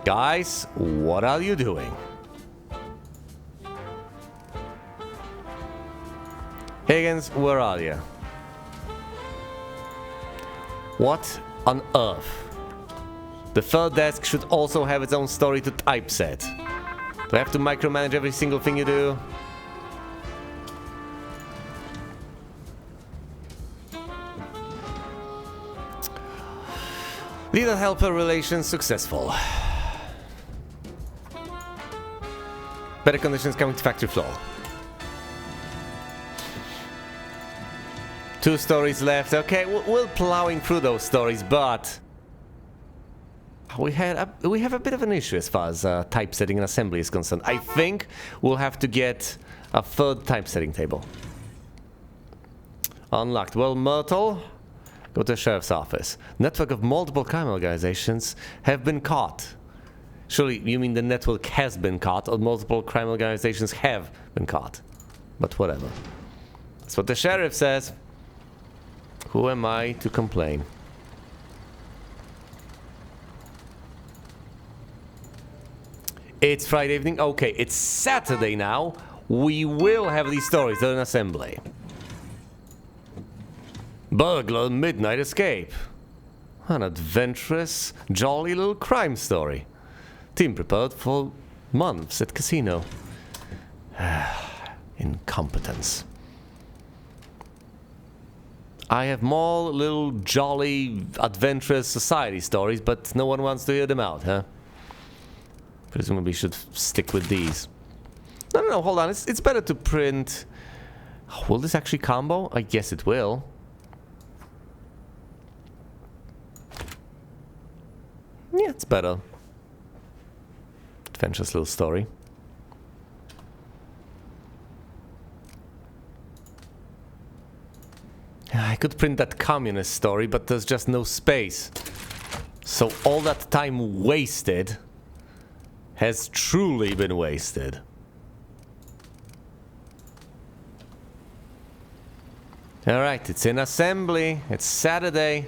Guys, what are you doing? Higgins, where are you? What on earth? The third desk should also have its own story to typeset. Do I have to micromanage every single thing you do? Leader-helper relations successful. Better conditions coming to factory floor. 2 stories left. Okay, we're plowing through those stories, but we have a bit of an issue as far as typesetting and assembly is concerned. I think we'll have to get a 3rd typesetting table. Unlocked. Well, Myrtle, go to the sheriff's office. Network of multiple crime organizations have been caught. Surely you mean the network has been caught, or multiple crime organizations have been caught. But whatever. That's what the sheriff says. Who am I to complain? It's Friday evening. Okay, it's Saturday now. We will have these stories. They're in assembly. Burglar midnight escape. An adventurous, jolly little crime story. Team prepared for months at casino. Incompetence. I have more little jolly, adventurous society stories, but no one wants to hear them out, huh? Presumably should stick with these. No, hold on. It's better to print... Will this actually combo? I guess it will. Yeah, it's better. Adventurous little story. I could print that communist story, but there's just no space. So all that time wasted has truly been wasted. Alright, it's in assembly. It's Saturday.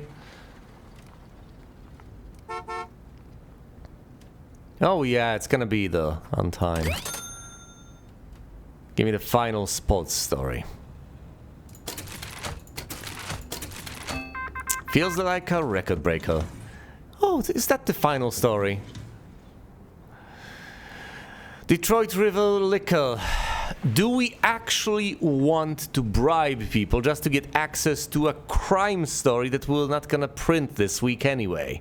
Oh yeah, it's gonna be there on time. Give me the final sports story. Feels like a record breaker. Oh, is that the final story? Detroit River Liquor. Do we actually want to bribe people just to get access to a crime story that we're not gonna print this week anyway?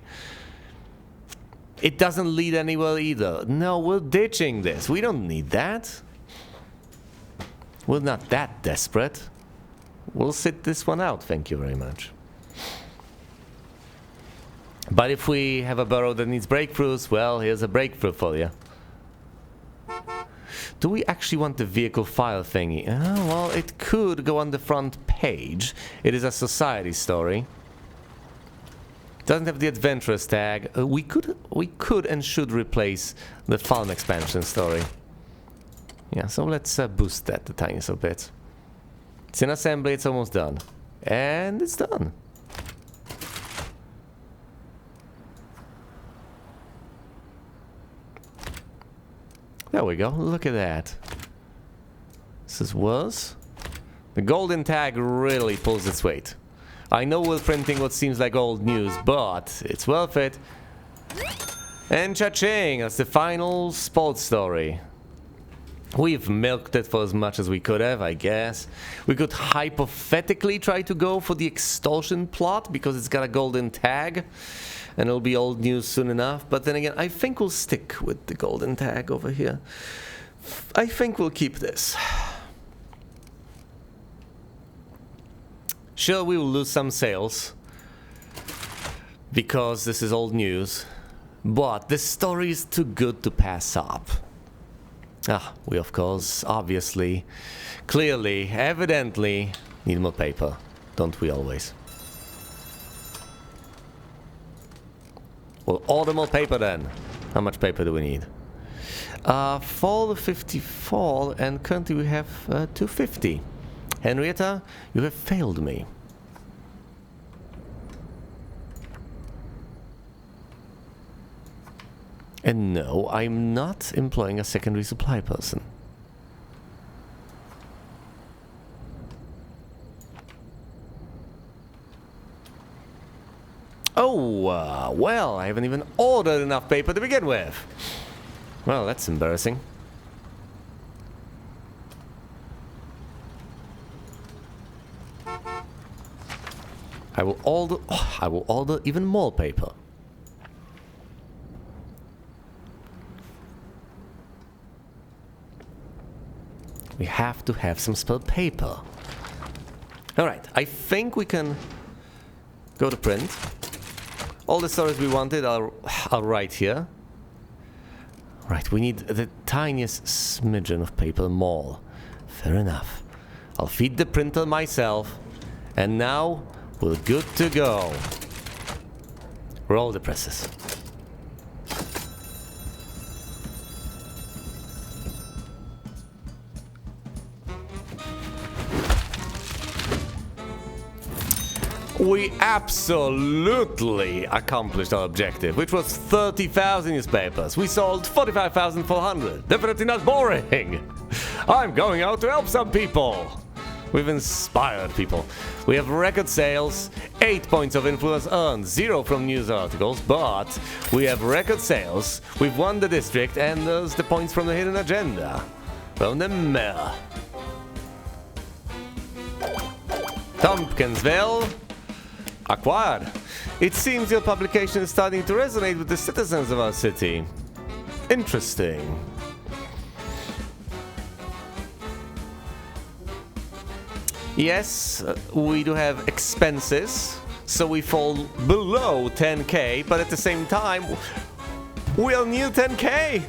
It doesn't lead anywhere either. No, we're ditching this. We don't need that. We're not that desperate. We'll sit this one out, thank you very much. But if we have a burrow that needs breakthroughs, well, here's a breakthrough for you. Do we actually want the vehicle file thingy? Well, it could go on the front page. It is a society story. Doesn't have the adventurous tag. We could and should replace the farm expansion story. Yeah, so let's boost that the tiniest of bit. It's in assembly, it's almost done. And it's done. There we go, look at that. This is worse. The golden tag really pulls its weight. I know we're printing what seems like old news, but it's worth it. And cha-ching, that's the final sports story. We've milked it for as much as we could have, I guess. We could hypothetically try to go for the extortion plot because it's got a golden tag. And it'll be old news soon enough. But then again, I think we'll stick with the golden tag over here. I think we'll keep this. Sure, we will lose some sales. Because this is old news. But this story is too good to pass up. We of course, obviously, clearly, evidently need more paper. Don't we always? Well, order more paper then. How much paper do we need? For the 54, and currently we have 250. Henrietta, you have failed me. And no, I'm not employing a secondary supply person. Oh, well, I haven't even ordered enough paper to begin with. Well, that's embarrassing. I will order even more paper. We have to have some spare paper. Alright, I think we can go to print. All the stories we wanted are right here. Right, we need the tiniest smidgen of paper more. Fair enough. I'll feed the printer myself. And now we're good to go. Roll the presses. We absolutely accomplished our objective, which was 30,000 newspapers. We sold 45,400. Definitely not boring. I'm going out to help some people. We've inspired people. We have record sales, 8 points of influence earned, 0 from news articles, but we have record sales. We've won the district, and there's the points from the hidden agenda. From the mayor. Tompkinsville. Acquired. It seems your publication is starting to resonate with the citizens of our city. Interesting. Yes, we do have expenses, so we fall below 10k, but at the same time, we'll near 10k.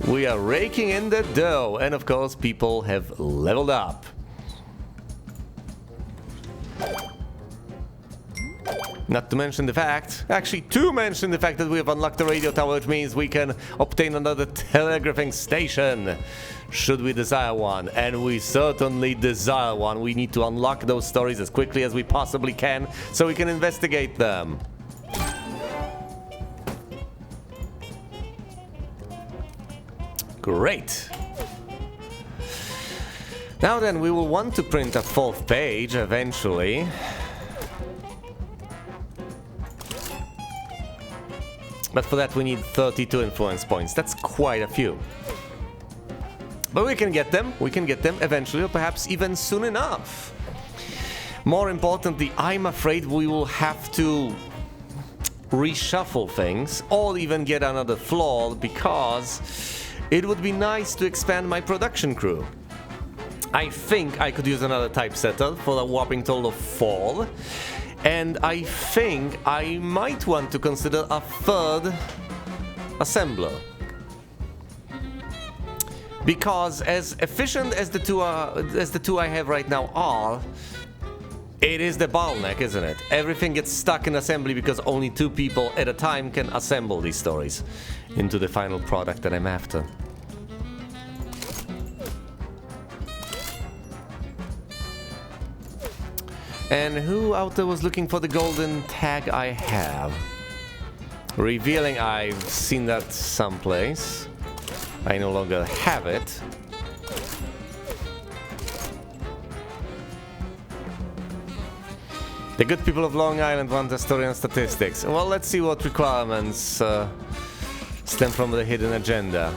We are raking in the dough, and of course, people have leveled up. Not to mention the fact, actually to mention the fact that we have unlocked the radio tower, which means we can obtain another telegraphing station, should we desire one, and we certainly desire one. We need to unlock those stories as quickly as we possibly can, so we can investigate them. Great. Now then, we will want to print a 4th page eventually. But for that we need 32 influence points. That's quite a few. But we can get them eventually, or perhaps even soon enough. More importantly, I'm afraid we will have to reshuffle things, or even get another floor, because it would be nice to expand my production crew. I think I could use another typesetter for a whopping total of 4. And I think I might want to consider a 3rd assembler. Because as efficient as the two I have right now are, it is the bottleneck, isn't it? Everything gets stuck in assembly because only 2 people at a time can assemble these stories into the final product that I'm after. And who out there was looking for the golden tag I have? Revealing I've seen that someplace. I no longer have it. The good people of Long Island want a story on statistics. Well, let's see what requirements stem from the hidden agenda.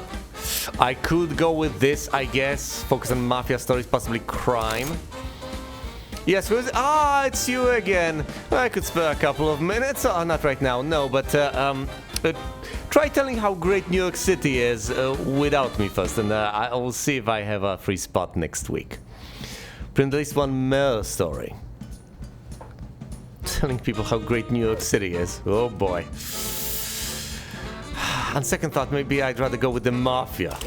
I could go with this, I guess. Focus on mafia stories, possibly crime. Yes, who is it? Ah, it's you again. I could spare a couple of minutes. Oh, not right now, no, but try telling how great New York City is without me first, and I will see if I have a free spot next week. Print at least one mayor story. Telling people how great New York City is. Oh boy. On second thought, maybe I'd rather go with the mafia.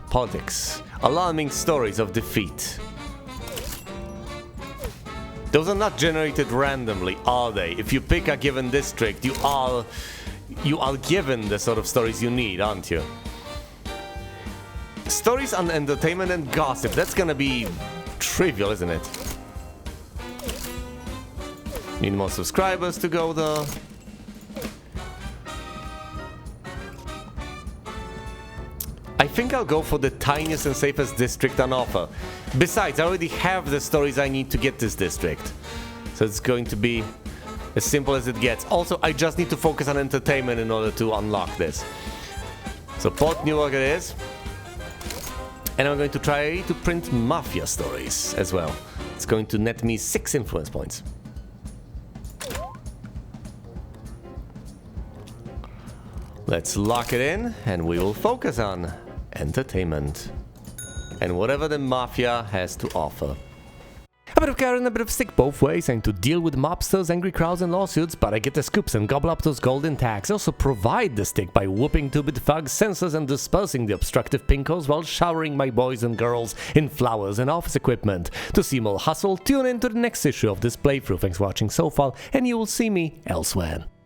Politics. Alarming stories of defeat. Those are not generated randomly, are they? If you pick a given district, you are given the sort of stories you need, aren't you? Stories on entertainment and gossip. That's gonna be trivial, isn't it? Need more subscribers to go there. I think I'll go for the tiniest and safest district on offer. Besides, I already have the stories I need to get this district. So it's going to be as simple as it gets. Also, I just need to focus on entertainment in order to unlock this. So Port Newark it is. And I'm going to try to print mafia stories as well. It's going to net me 6 influence points. Let's lock it in, and we will focus on entertainment. And whatever the mafia has to offer. A bit of care and a bit of stick both ways, and to deal with mobsters, angry crowds and lawsuits, but I get the scoops and gobble up those golden tags. I also provide the stick by whooping 2-bit thugs' senses and dispersing the obstructive pinkos while showering my boys and girls in flowers and office equipment. To see more hustle, tune in to the next issue of this playthrough. Thanks for watching so far, and you will see me elsewhere.